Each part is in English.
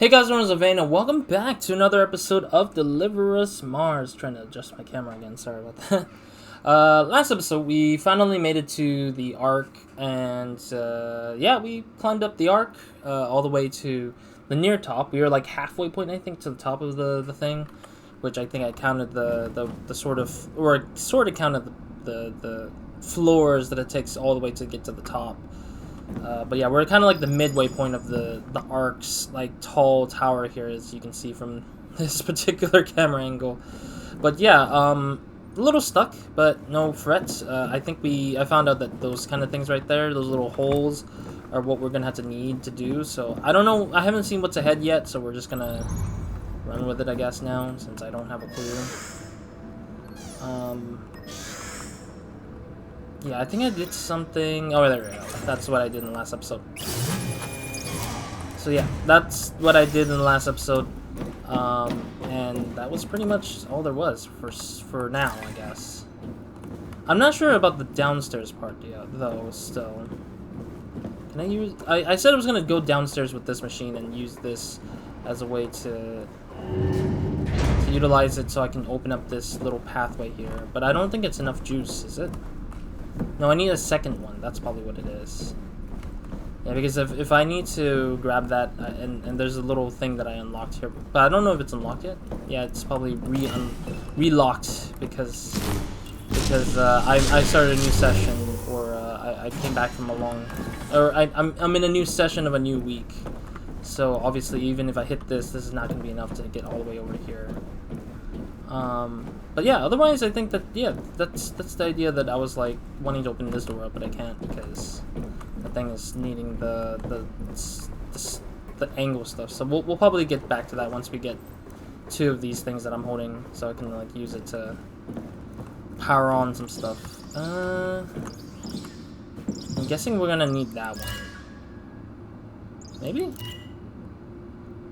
Hey guys, RozaldVaneGAME, welcome back to another episode of Deliver Us Mars. Trying to adjust my camera again, sorry about that. Last episode, we finally made it to the ARK, and yeah, we climbed up the ARK all the way to the near top. We were like halfway point, I think, to the top of the thing, which I think I counted the sort of, or sort of counted the floors that it takes all the way to get to the top. But yeah, we're kind of like the midway point of the ARK's like tall tower here, as you can see from this particular camera angle. But yeah, a little stuck, but no frets. I think I found out that those kind of things right there, those little holes, are what we're gonna have to need to do. So I don't know. I haven't seen what's ahead yet, so we're just gonna run with it, I guess, now, since I don't have a clue. Yeah, I think I did something. Oh, there we go. That's what I did in the last episode. So yeah, that's what I did in the last episode, and that was pretty much all there was for now, I guess. I'm not sure about the downstairs part yet, though. Still, can I use? I said I was gonna go downstairs with this machine and use this as a way to utilize it, so I can open up this little pathway here. But I don't think it's enough juice, is it? No, I need a second one. That's probably what it is. Yeah, because if I need to grab that, and there's a little thing that I unlocked here, but I don't know if it's unlocked yet. Yeah, it's probably relocked because I started a new session, or I came back from a long, or I'm in a new session of a new week. So obviously, even if I hit this is not going to be enough to get all the way over here. But yeah, otherwise I think that, yeah, that's the idea, that I was like wanting to open this door up, but I can't because the thing is needing the angle stuff. So we'll probably get back to that once we get two of these things that I'm holding, so I can like use it to power on some stuff. I'm guessing we're gonna need that one. Maybe?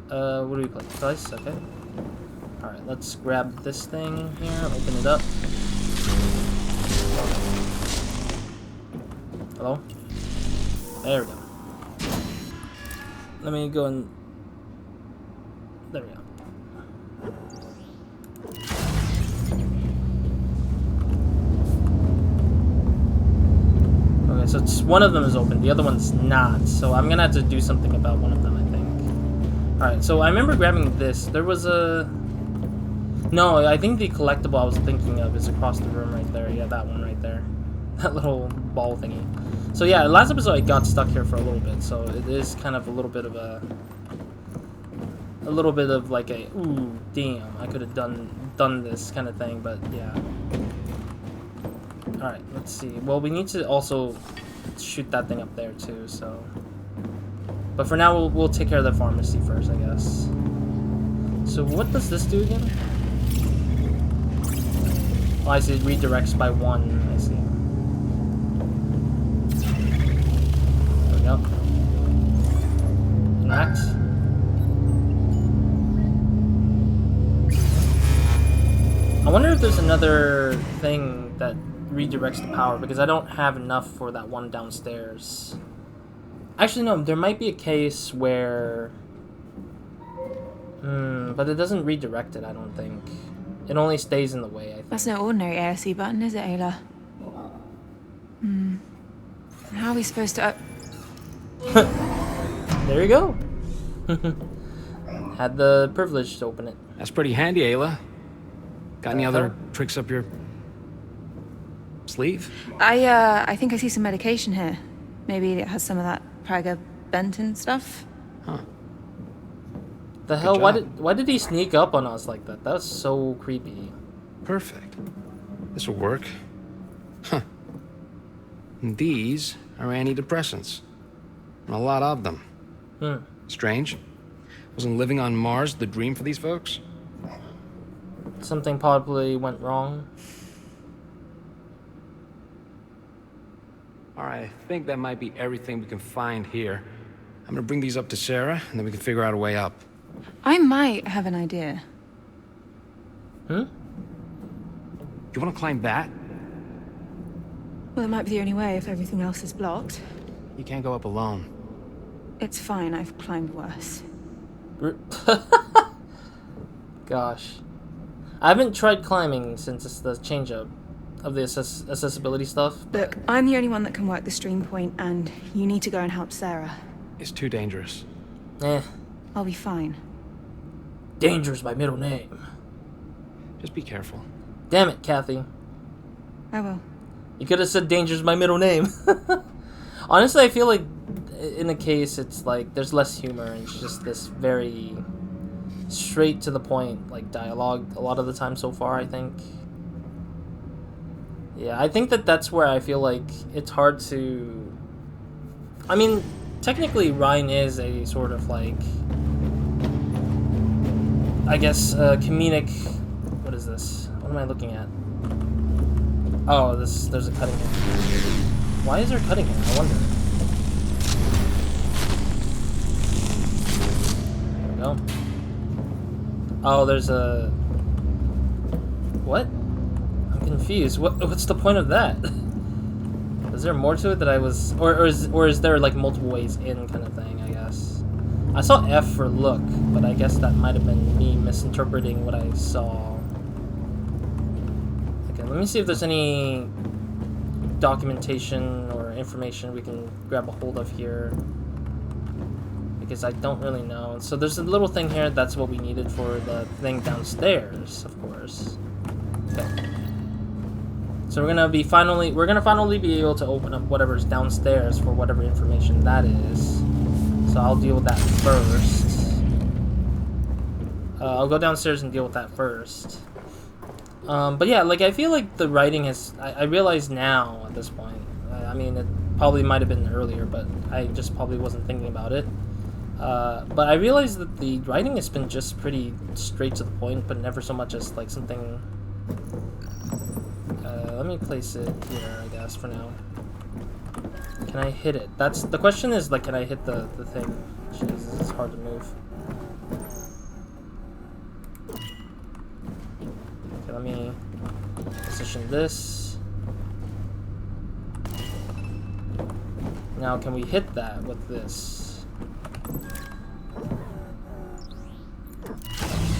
What do we play? Dice? Okay. Alright, let's grab this thing here, open it up. Hello? There we go. Let me go and... There we go. Okay, so it's one of them is open, the other one's not. So I'm gonna have to do something about one of them, I think. Alright, so I remember grabbing this. There was a... No, I think the collectible I was thinking of is across the room right there. Yeah, that one right there. That little ball thingy. So yeah, last episode I got stuck here for a little bit, so it is kind of a little bit of like a, ooh, damn, I could have done this kind of thing, but yeah. Alright, let's see. Well, we need to also shoot that thing up there too, so. But for now, we'll take care of the pharmacy first, I guess. So what does this do again? Oh, I see, it redirects by one, I see. There we go. Interact. I wonder if there's another thing that redirects the power, because I don't have enough for that one downstairs. Actually, no, there might be a case where... but it doesn't redirect it, I don't think. It only stays in the way, I think. That's no ordinary ASC button, is it, Ayla? How are we supposed to... There you go. Had the privilege to open it. That's pretty handy, Ayla. Got any other tricks up your sleeve? I think I see some medication here. Maybe it has some of that Praga-Benton stuff. Huh. The hell? Why did he sneak up on us like that? That was so creepy. Perfect. This will work. Huh. And these are antidepressants. And a lot of them. Strange. Wasn't living on Mars the dream for these folks? Something probably went wrong. Alright, I think that might be everything we can find here. I'm gonna bring these up to Sarah, and then we can figure out a way up. I might have an idea. You wanna climb that? Well, it might be the only way if everything else is blocked. You can't go up alone. It's fine, I've climbed worse. Gosh. I haven't tried climbing since it's the change up of the accessibility stuff. Look, I'm the only one that can work the stream point, and you need to go and help Sarah. It's too dangerous. Eh. I'll be fine. Danger's my middle name. Just be careful. Damn it, Kathy. I will. You could have said Danger's my middle name. Honestly, I feel like in the case, it's like there's less humor and it's just this very straight to the point, like dialogue a lot of the time so far, I think. Yeah, I think that's where I feel like it's hard to... I mean, technically Ryan is a sort of like, I guess, comedic... What is this? What am I looking at? Oh, there's a cutting here. Why is there cutting here? I wonder. There we go. Oh, there's a... What? I'm confused. What's the point of that? Is there more to it that I was... Or is there like multiple ways in kind of thing, I guess? I saw F for look, but I guess that might have been me misinterpreting what I saw. Okay, let me see if there's any documentation or information we can grab a hold of here, because I don't really know. So there's a little thing here, that's what we needed for the thing downstairs, of course. Okay. So we're gonna finally be able to open up whatever's downstairs for whatever information that is. So I'll deal with that first. I'll go downstairs and deal with that first. But yeah, like I feel like the writing has... I realize now at this point. I mean, it probably might have been earlier, but I just probably wasn't thinking about it. But I realized that the writing has been just pretty straight to the point, but never so much as like something... let me place it here, I guess, for now. Can I hit it? That's the question is, like, can I hit the thing? Jeez, this is hard to move. Okay, let me position this. Now, can we hit that with this?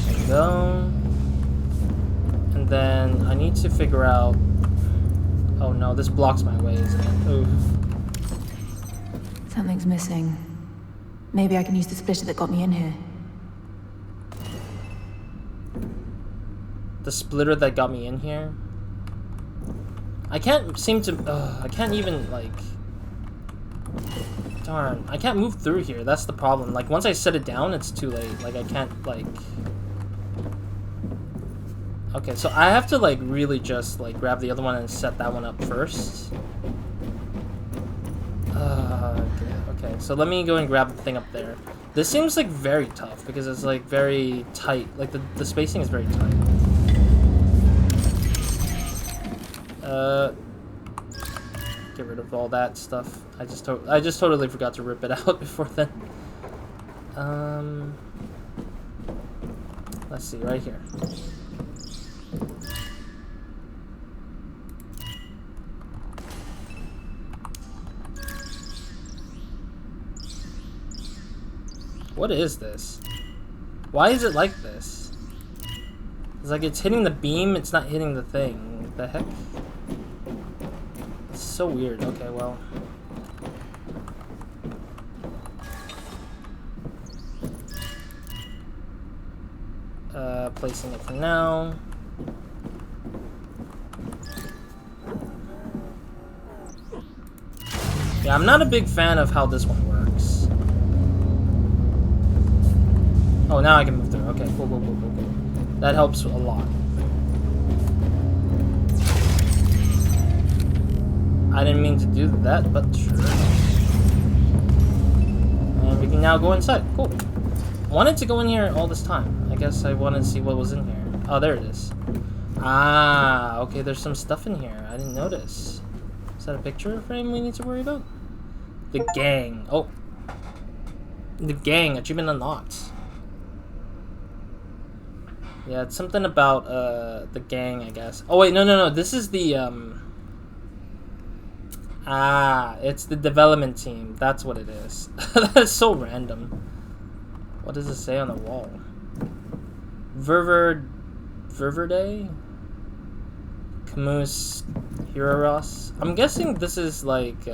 There we go. And then I need to figure out... Oh no, this blocks my way, isn't it? Oof. Something's missing. Maybe I can use the splitter that got me in here. The splitter that got me in here? I can't seem to... I can't even, like... Darn. I can't move through here. That's the problem. Like, once I set it down, it's too late. Like, I can't, like... Okay, so I have to, like, really just, like, grab the other one and set that one up first. Okay, so let me go and grab the thing up there. This seems, like, very tough, because it's, like, very tight. Like, the spacing is very tight. Get rid of all that stuff. I just totally forgot to rip it out before then. Let's see, right here. What is this? Why is it like this? It's like it's hitting the beam, it's not hitting the thing. What the heck? It's so weird. Okay, well. Placing it for now. Yeah, I'm not a big fan of how this one works. Oh, now I can move through. Okay, cool. That helps a lot. I didn't mean to do that, but sure. And we can now go inside. Cool. Wanted to go in here all this time. I guess I wanted to see what was in here. Oh, there it is. Ah, okay, there's some stuff in here. I didn't notice. Is that a picture frame we need to worry about? The gang. Oh. The gang. Achievement unlocked. Yeah, it's something about the gang, I guess. Oh wait, no. This is the it's the development team. That's what it is. That is so random. What does it say on the wall? Ververde? Camus Heroros. I'm guessing this is like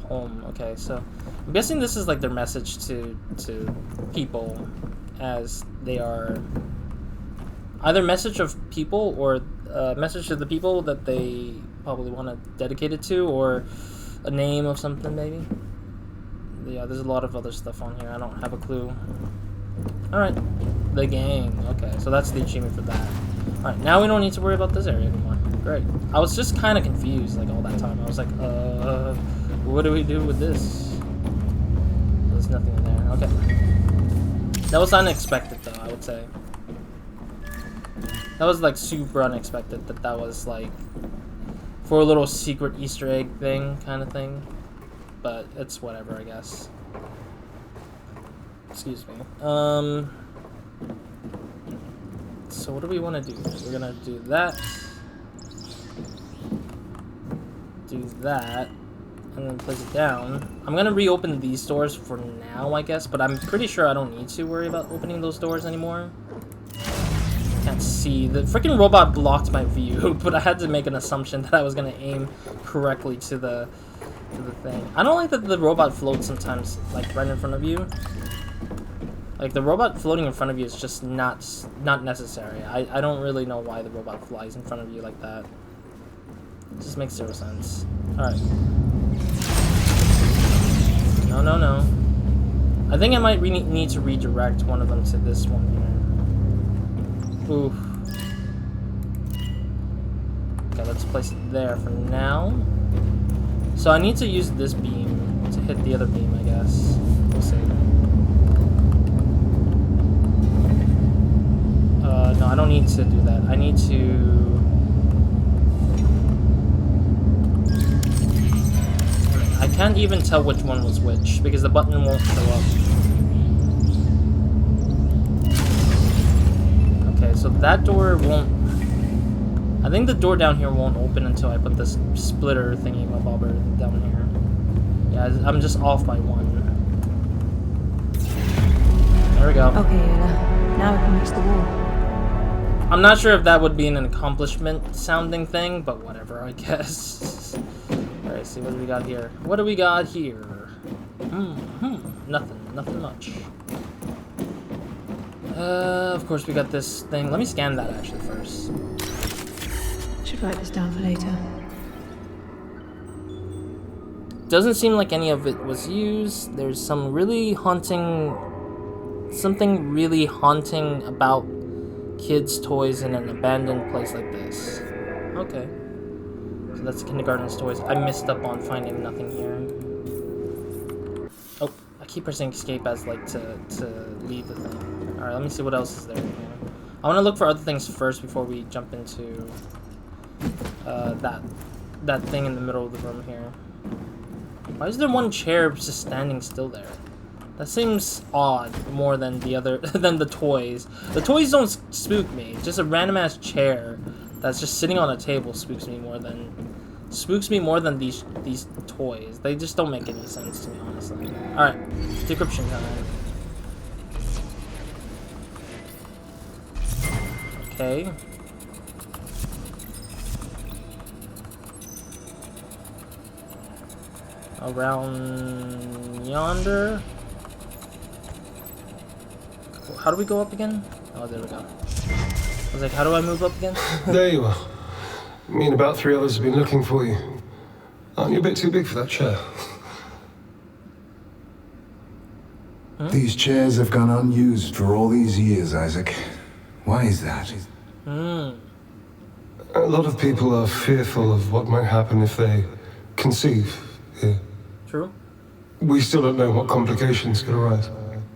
home. Okay, so I'm guessing this is like their message to people, as they are either message of people or message to the people that they probably want to dedicate it to, or a name of something maybe. Yeah, there's a lot of other stuff on here. I don't have a clue. Alright. The gang. Okay, so that's the achievement for that. Alright, now we don't need to worry about this area anymore. Great. I was just kind of confused like all that time. I was like, what do we do with this? There's nothing in there. Okay. That was unexpected though, I would say. That was like super unexpected that was like for a little secret Easter egg thing kind of thing. But it's whatever, I guess. Excuse me. So what do we want to do? We're gonna do that. Do that. And then place it down. I'm gonna reopen these doors for now, I guess. But I'm pretty sure I don't need to worry about opening those doors anymore. Can't see. The freaking robot blocked my view. But I had to make an assumption that I was gonna aim correctly to the thing. I don't like that the robot floats sometimes, like right in front of you. Like the robot floating in front of you is just not necessary. I don't really know why the robot flies in front of you like that. It just makes zero sense. Alright. No. I think I might need to redirect one of them to this one here. Oof. Okay, let's place it there for now. So I need to use this beam to hit the other beam, I guess. We'll see. No, I don't need to do that. I need to... I can't even tell which one was which, because the button won't show up. Okay, so that door won't... I think the door down here won't open until I put this splitter thingy bobber down here. Yeah, I'm just off by one. There we go. Okay, now we can reach the wall. I'm not sure if that would be an accomplishment sounding thing, but whatever, I guess. Alright, see what do we got here. What do we got here? Nothing much. Of course we got this thing. Let me scan that actually first. Should write this down for later. Doesn't seem like any of it was used. There's some really haunting... Something really haunting about kids' toys in an abandoned place like this. Okay. So that's kindergarten's toys. I missed up on finding nothing here. Oh, I keep pressing escape as like to leave the thing. Alright, let me see what else is there in here. I want to look for other things first before we jump into that thing in the middle of the room here. Why is there one chair just standing still there? That seems odd more than the other than the toys. The toys don't spook me. Just a random ass chair that's just sitting on a table spooks me more than these toys. They just don't make any sense to me, honestly. All right, decryption time. Okay. Around yonder. How do we go up again? Oh, there we go. I was like, how do I move up again? There you are. Me and about 3 others have been looking for you. Aren't you a bit too big for that chair? These chairs have gone unused for all these years, Isaac. Why is that? A lot of people are fearful of what might happen if they conceive here. True. We still don't know what complications could arise.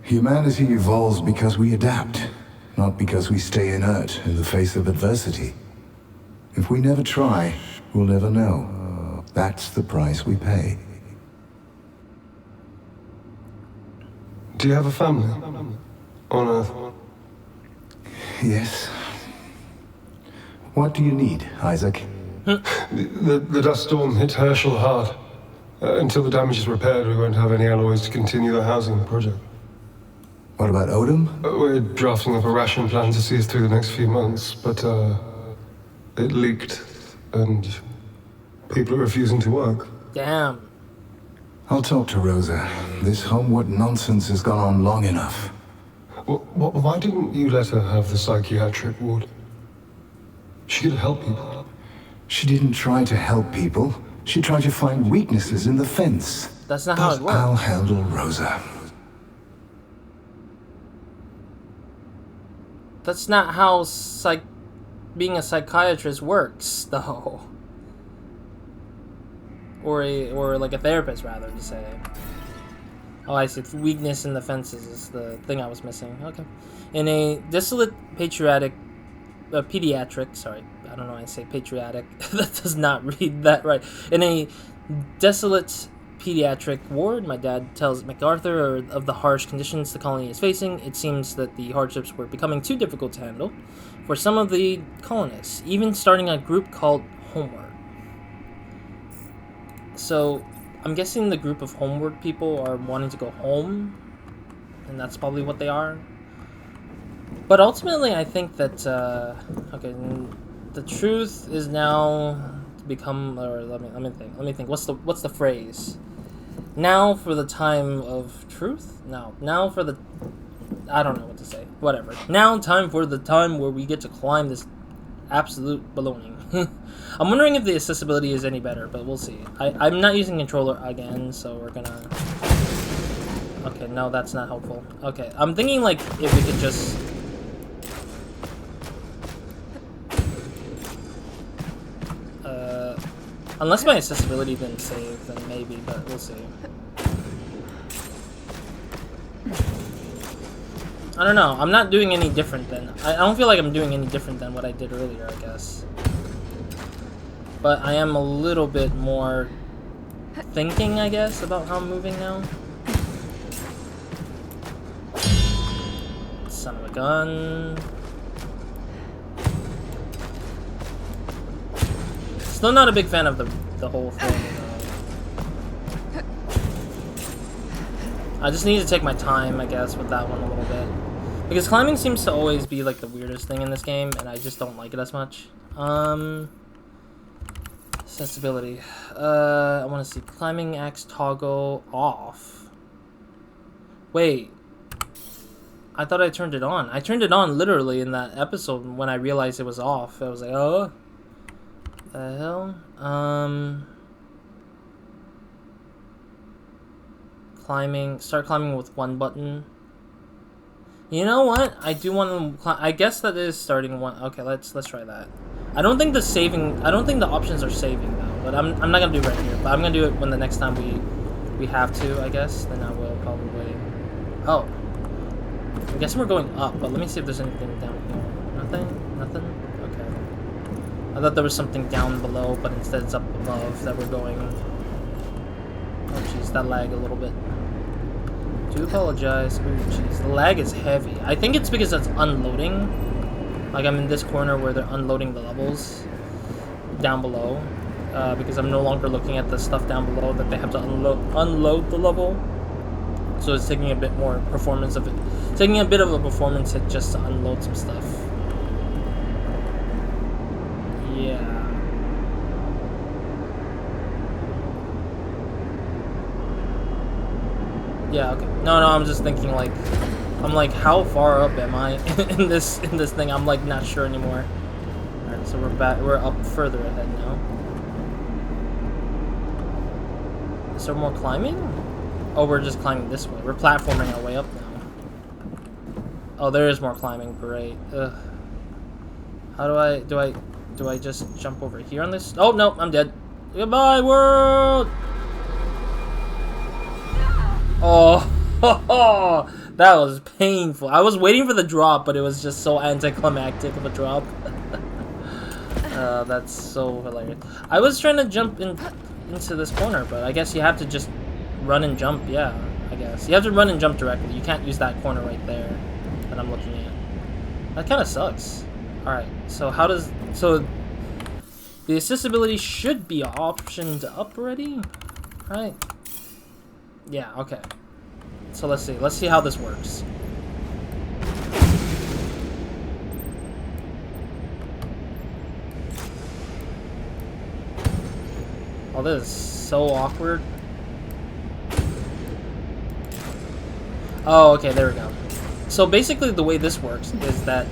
Humanity evolves because we adapt, not because we stay inert in the face of adversity. If we never try, we'll never know. That's the price we pay. Do you have a family? On Earth? Yes. What do you need, Isaac? The dust storm hit Herschel hard. Until the damage is repaired, we won't have any alloys to continue the housing project. What about Odom? We're drafting up a ration plan to see us through the next few months, but it leaked, and people are refusing to work. Damn. I'll talk to Rosa. This homework nonsense has gone on long enough. Why didn't you let her have the psychiatric ward? She could help people. She didn't try to help people. She tried to find weaknesses in the fence. That's not how it works. I'll handle Rosa. That's not how being a psychiatrist works, though. Or like a therapist, rather, to say. Oh, I see. Weakness in the fences is the thing I was missing. Okay. In a desolate pediatric, sorry, I don't know why I say patriotic. That does not read that right. In a desolate pediatric ward, my dad tells MacArthur of the harsh conditions the colony is facing. It seems that the hardships were becoming too difficult to handle for some of the colonists, even starting a group called Homeward. So, I'm guessing the group of Homeward people are wanting to go home, and that's probably what they are. But ultimately, I think that, okay, the truth is now become, or let me think. What's the phrase? Now for the time of truth? No. Now for the, I don't know what to say. Whatever. Now time for the time where we get to climb this absolute baloney. I'm wondering if the accessibility is any better, but we'll see. I'm not using controller again, so we're gonna... Okay, no, that's not helpful. Okay, I'm thinking, like, if we could just... Unless my accessibility didn't save, then maybe, but we'll see. I don't know, I'm not doing any different than... I don't feel like I'm doing any different than what I did earlier, I guess. But I am a little bit more thinking, I guess, about how I'm moving now. Son of a gun. Still not a big fan of the whole thing. I just need to take my time, I guess, with that one a little bit. Because climbing seems to always be like the weirdest thing in this game, and I just don't like it as much. Accessibility. I want to see climbing axe toggle off. Wait. I thought I turned it on. I turned it on literally in that episode when I realized it was off. I was like, oh. The hell? Climbing. Start climbing with one button. You know what? I do want to. I guess that is starting one. Okay, let's try that. I don't think the saving. I don't think the options are saving though. But I'm not gonna do it right here. But I'm gonna do it when the next time we have to. I guess then I will probably. Oh. I guess we're going up. But let me see if there's anything down here. Nothing. Nothing. Okay. I thought there was something down below, but instead it's up above that we're going. Oh jeez, that lagged a little bit. Do apologize. Ooh, jeez, the lag is heavy. I think it's because it's unloading. Like I'm in this corner where they're unloading the levels down below, because I'm no longer looking at the stuff down below that they have to unload the level. So it's taking a bit more performance of it, taking a bit of a performance hit just to unload some stuff. Yeah. Yeah, okay. No, I'm just thinking like, I'm like, how far up am I in this thing? I'm like not sure anymore. All right, so we're up further ahead now. Is there more climbing? Oh, we're just climbing this way. We're platforming our way up now. Oh, there is more climbing. Great. Ugh. How do I just jump over here on this? Oh no, I'm dead. Goodbye, world. Oh, that was painful. I was waiting for the drop, but it was just so anticlimactic of a drop. That's so hilarious. I was trying to jump into this corner, but I guess you have to just run and jump. Yeah, I guess. You have to run and jump directly. You can't use that corner right there that I'm looking at. That kind of sucks. Alright, so how does... So, the accessibility should be optioned up already? Right? Yeah, okay. So let's see. Let's see how this works. Oh, this is so awkward. Oh, okay, there we go. So basically the way this works is that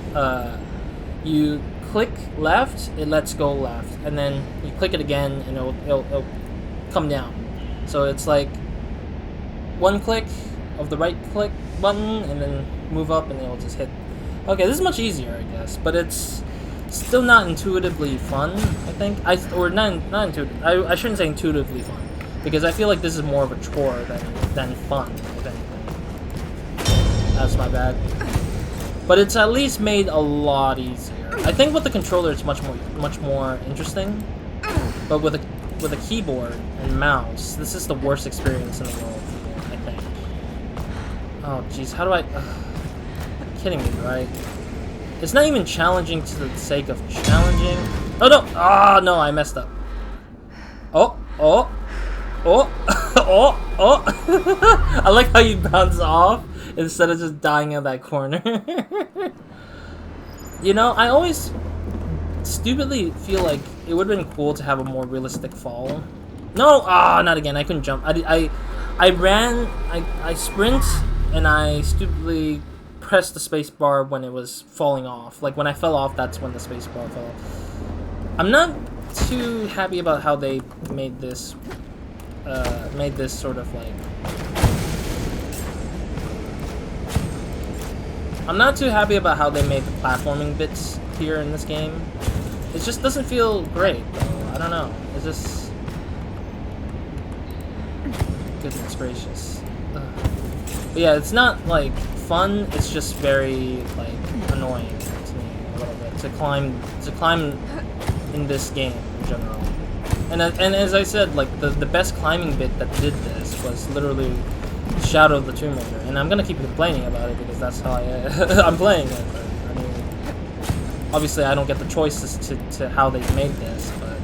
you click left, it lets go left, and then you click it again and it'll come down. So it's like one click of the right click button and then move up and it'll just hit. Okay, this is much easier, I guess, but it's still not intuitively fun, I think. Or not intuitive. I shouldn't say intuitively fun, because I feel like this is more of a chore than fun, if anything. That's my bad. But it's at least made a lot easier. I think with the controller it's much more interesting. But with a keyboard and mouse, this is the worst experience in the world for me, I think. Oh jeez, how do I... You're kidding me, right? It's not even challenging to the sake of challenging. Oh no! Ah, no, I messed up. Oh. I like how you bounce off instead of just dying in that corner. You know, I always stupidly feel like it would have been cool to have a more realistic fall. No! Ah, not again. I couldn't jump. I ran, I sprint, and I stupidly pressed the space bar when it was falling off. Like, when I fell off, that's when the space bar fell off. I'm not too happy about how they made this sort of like... I'm not too happy about how they made the platforming bits here in this game. It just doesn't feel great, though. I don't know. It's just... Goodness gracious. Ugh. But yeah, it's not, like, fun. It's just very, like, annoying to me a little bit. To climb in this game in general. And as I said, like, the best climbing bit that did this was literally Shadow of the Tomb Raider, and I'm gonna keep complaining about it because that's how I'm playing it. But, I mean, obviously I don't get the choices to how they made this, but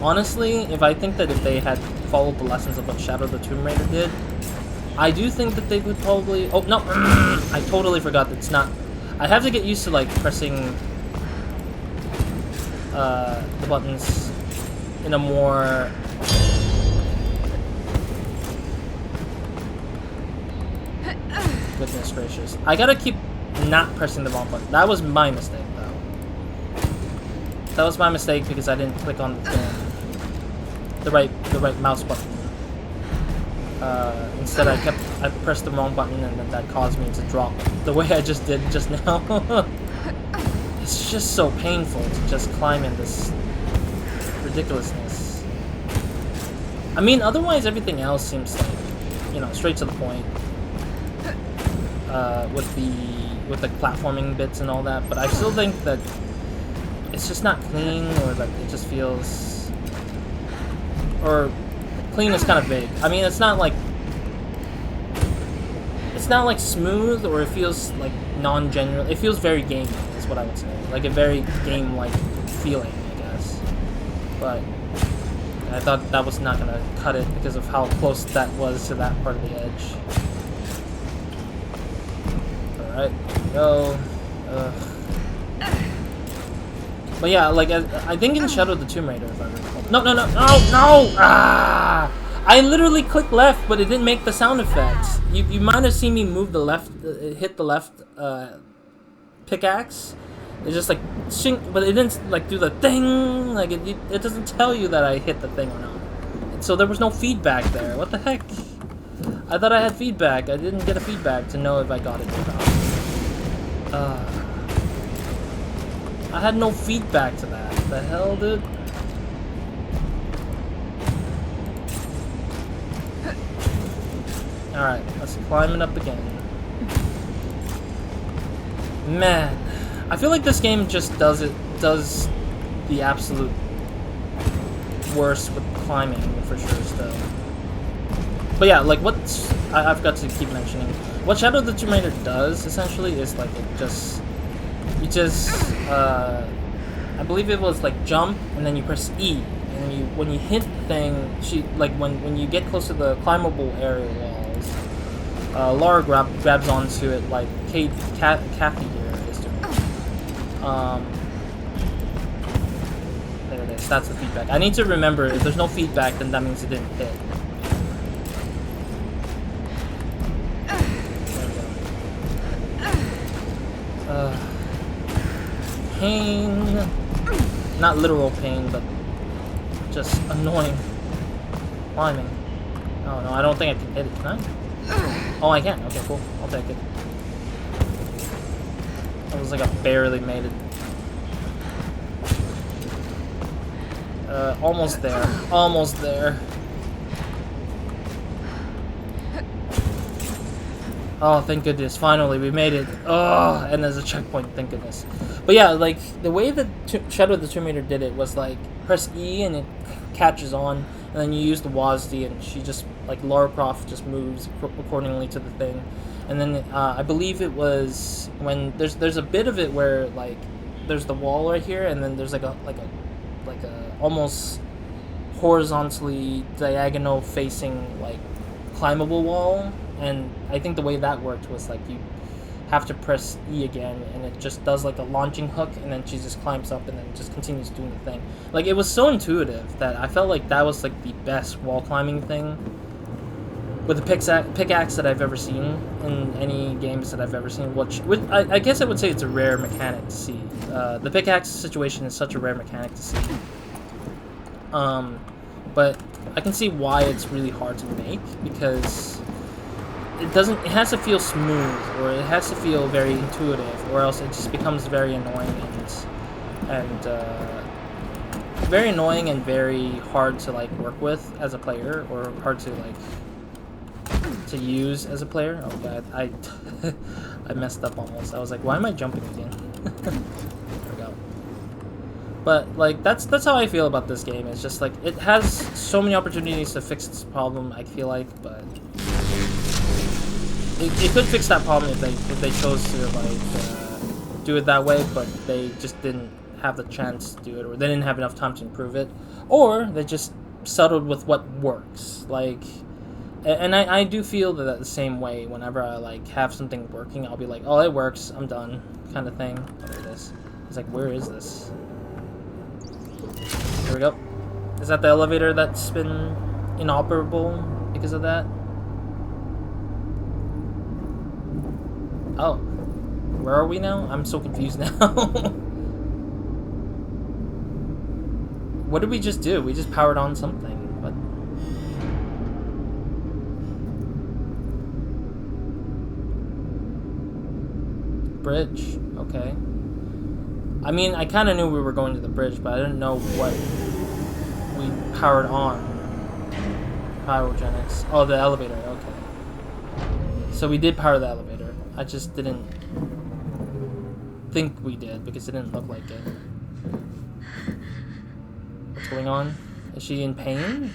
honestly, if they had followed the lessons of what Shadow of the Tomb Raider did, I do think that they would probably... Oh, no! I totally forgot that it's not... I have to get used to, like, pressing the buttons in a more... Goodness gracious. I gotta keep not pressing the wrong button. That was my mistake, though. That was my mistake because I didn't click on the right mouse button. Instead, I pressed the wrong button, and then that caused me to drop the way I just did just now. It's just so painful to just climb in this ridiculousness. I mean, otherwise everything else seems like, you know, straight to the point. With the platforming bits and all that, but I still think that it's just not clean, or like it just feels, or clean is kind of vague. I mean, it's not like smooth, or it feels like non-genuine. It feels very gamey, is what I would say, like a very game-like feeling, I guess. But I thought that was not gonna cut it because of how close that was to that part of the edge. Alright, go. But yeah, like, I think in Shadow of the Tomb Raider, if I recall. No! Ah! I literally clicked left, but it didn't make the sound effects. You might have seen me move the left, hit the left pickaxe. It just like, shink, but it didn't like do the thing. Like, it doesn't tell you that I hit the thing or not. So there was no feedback there. What the heck? I thought I had feedback. I didn't get a feedback to know if I got it or not. I had no feedback to that. What the hell, dude? Alright, let's climb it up again. Man, I feel like this game just does the absolute worst with climbing, for sure, still. But yeah, like, I've got to keep mentioning. What Shadow of the Tomb Raider does, essentially, is, like, I believe it was, like, jump, and then you press E, and when you hit the thing, when you get close to the climbable area walls, Lara grabs onto it, like Kathy here is doing. There it is. That's the feedback. I need to remember, if there's no feedback, then that means it didn't hit. Pain. Not literal pain, but just annoying. Climbing. Oh no, I don't think I can hit it, can I? Oh, I can. Okay, cool. I'll take it. That was like I barely made it. Almost there. Almost there. Oh, thank goodness. Finally, we made it. Oh, and there's a checkpoint. Thank goodness. But yeah, like, the way that Shadow of the Tomb Raider did it was, like, press E and it catches on, and then you use the WASD and she just, like, Lara Croft just moves accordingly to the thing. And then, I believe it was when there's a bit of it where, like, there's the wall right here, and then there's, like a almost horizontally diagonal facing, like, climbable wall. And I think the way that worked was like you have to press E again and it just does like a launching hook and then she just climbs up and then just continues doing the thing. Like, it was so intuitive that I felt like that was like the best wall climbing thing with the pickaxe that I've ever seen in any games that I've ever seen, which I guess I would say it's a rare mechanic to see. The pickaxe situation is such a rare mechanic to see. But I can see why it's really hard to make, because it has to feel smooth, or it has to feel very intuitive, or else it just becomes very annoying and very annoying and very hard to like work with as a player, or hard to like use as a player. Oh god, I messed up almost. I was like, why am I jumping again? There we go. But like that's how I feel about this game. It's just like it has so many opportunities to fix this problem, I feel like, but it could fix that problem if they chose to like do it that way, but they just didn't have the chance to do it, or they didn't have enough time to improve it, or they just settled with what works. Like, and I do feel that the same way whenever I like have something working. I'll be like, oh, it works, I'm done, kind of thing. Oh, there it is. It's like, where is this? There we go. Is that the elevator that's been inoperable because of that? Oh, where are we now? I'm so confused now. What did we just do? We just powered on something, but... Bridge, okay. I mean, I kind of knew we were going to the bridge, but I didn't know what we powered on. Pyrogenics. Oh, the elevator, okay. So we did power the elevator. I just didn't think we did because it didn't look like it. What's going on? Is she in pain?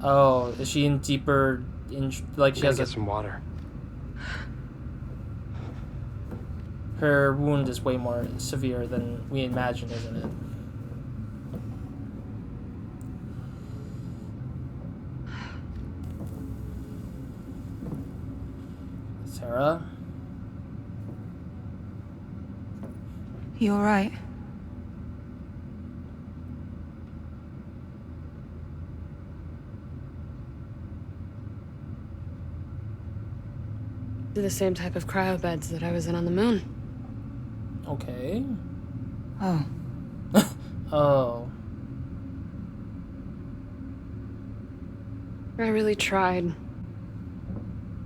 Oh, is she in deeper... like she has get some water. Her wound is way more severe than we imagined, isn't it? Sarah? You alright? The same type of cryo beds that I was in on the moon. Okay. Oh. Oh. I really tried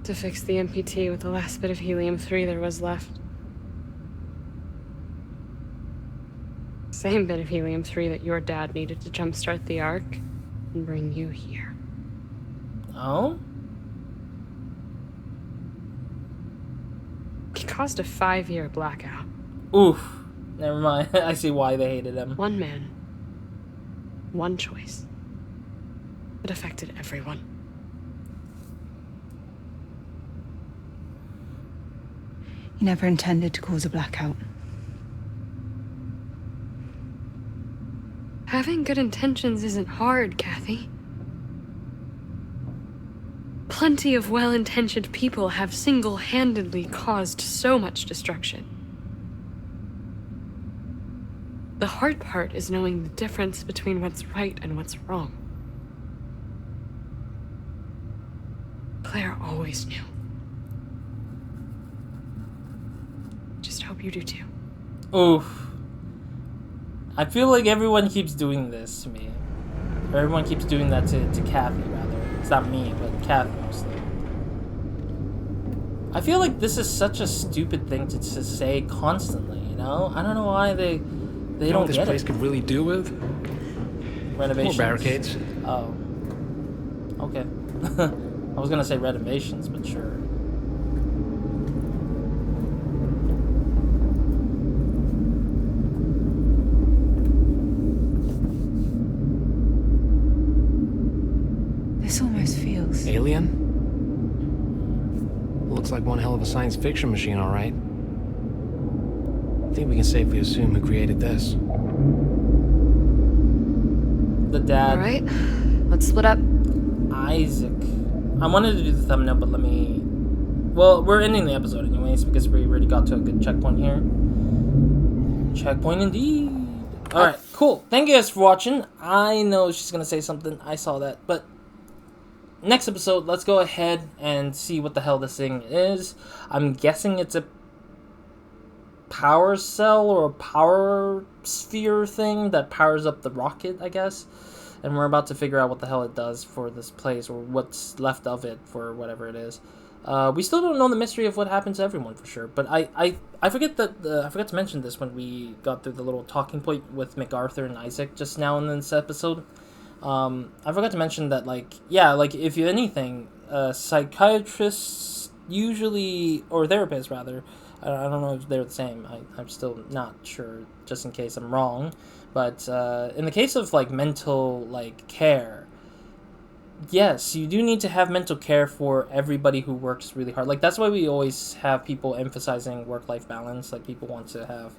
to fix the MPT with the last bit of helium-3 there was left. Same bit of helium-3 that your dad needed to jumpstart the ARK and bring you here. Oh? He caused a 5-year blackout. Oof. Never mind. I see why they hated him. One man. One choice. It affected everyone. You never intended to cause a blackout. Having good intentions isn't hard, Kathy. Plenty of well-intentioned people have single-handedly caused so much destruction. The hard part is knowing the difference between what's right and what's wrong. Claire always knew. Just hope you do too. Oof. I feel like everyone keeps doing this to me. Or everyone keeps doing that to Kathy, rather. It's not me, but Kathy mostly. I feel like this is such a stupid thing to say constantly, you know? I don't know why they You know don't what this get place it. could really do with? Renovations. More barricades. Oh. Okay. I was gonna say renovations, but sure. This almost feels... Alien? Looks like one hell of a science fiction machine, all right. I think we can safely assume who created this. The dad. All right, let's split up. Isaac. I wanted to do the thumbnail, but let me... Well, we're ending the episode anyways, because we already got to a good checkpoint here. Checkpoint indeed. Alright, cool. Thank you guys for watching. I know she's going to say something. I saw that. But next episode, let's go ahead and see what the hell this thing is. I'm guessing it's a power cell or a power sphere thing that powers up the rocket, I guess. And we're about to figure out what the hell it does for this place, or what's left of it for whatever it is. We still don't know the mystery of what happened to everyone for sure. But I forget that I forgot to mention this when we got through the little talking point with MacArthur and Isaac just now in this episode. I forgot to mention that, like, yeah, like if you anything, psychiatrists usually, or therapists rather, I don't know if they're the same. I'm still not sure, just in case I'm wrong. But in the case of like mental like care, yes, you do need to have mental care for everybody who works really hard. Like that's why we always have people emphasizing work-life balance. Like people want to have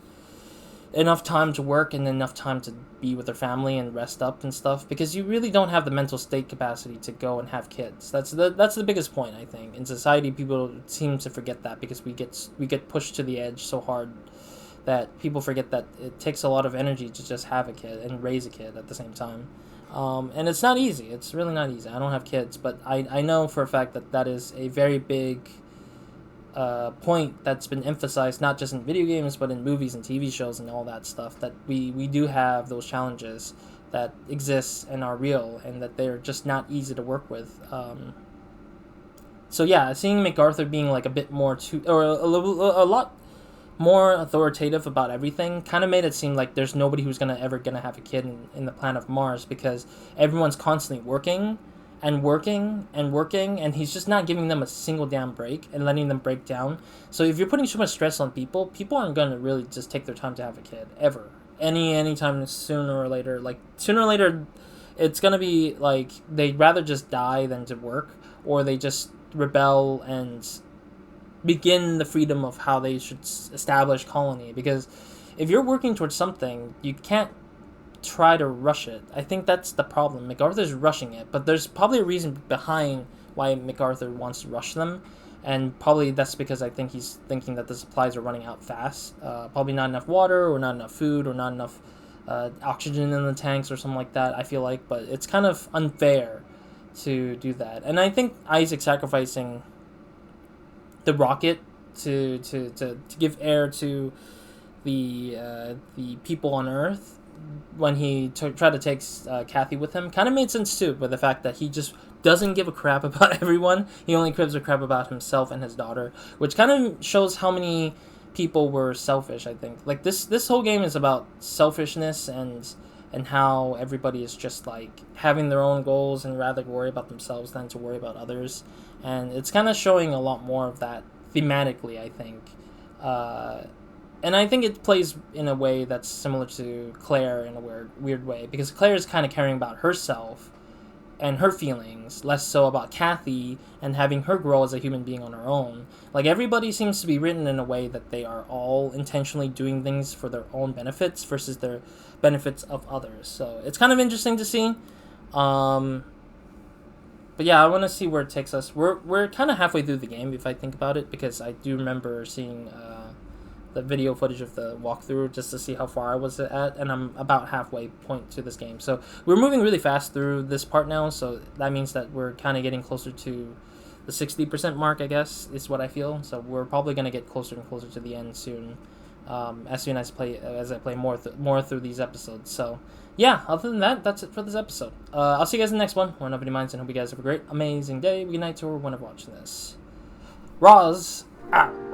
enough time to work and enough time to be with their family and rest up and stuff, because you really don't have the mental state capacity to go and have kids. That's the biggest point, I think. In society, people seem to forget that because we get pushed to the edge so hard that people forget that it takes a lot of energy to just have a kid and raise a kid at the same time. And it's not easy. It's really not easy. I don't have kids, but I know for a fact that that is a very big point that's been emphasized not just in video games but in movies and TV shows and all that stuff, that we do have those challenges that exist and are real, and that they're just not easy to work with. So yeah, seeing MacArthur being like a bit more a lot more authoritative about everything kind of made it seem like there's nobody who's ever gonna have a kid in the planet of Mars, because everyone's constantly working and working and working, and he's just not giving them a single damn break and letting them break down. So if you're putting so much stress on people aren't going to really just take their time to have a kid, ever. Anytime sooner or later. Like, sooner or later, it's going to be, like, they'd rather just die than to work, or they just rebel and begin the freedom of how they should establish colony. Because if you're working towards something, you can't try to rush it. I think that's the problem. MacArthur's rushing it, but there's probably a reason behind why MacArthur wants to rush them, and probably that's because I think he's thinking that the supplies are running out fast. Probably not enough water, or not enough food, or not enough oxygen in the tanks, or something like that, I feel like. But it's kind of unfair to do that, and I think Isaac sacrificing the rocket to give air to the people on Earth when he tried to take Kathy with him kind of made sense too, with the fact that he just doesn't give a crap about everyone. He only gives a crap about himself and his daughter, which kind of shows how many people were selfish, I think. Like this whole game is about selfishness and how everybody is just like having their own goals and rather worry about themselves than to worry about others. And it's kind of showing a lot more of that thematically, I think. And I think it plays in a way that's similar to Claire in a weird way, because Claire is kind of caring about herself and her feelings, less so about Kathy and having her grow as a human being on her own. Like, everybody seems to be written in a way that they are all intentionally doing things for their own benefits versus their benefits of others. So it's kind of interesting to see. But yeah, I want to see where it takes us. We're kind of halfway through the game, if I think about it, because I do remember seeing the video footage of the walkthrough just to see how far I was at, and I'm about halfway point to this game. So we're moving really fast through this part now, so that means that we're kind of getting closer to the 60% mark, I guess, is what I feel. So we're probably going to get closer and closer to the end soon, as soon as I play more through these episodes. So yeah, other than that, that's it for this episode. I'll see you guys in the next one, where nobody minds, and hope you guys have a great, amazing day, good night, or whenever watching this. Roz out.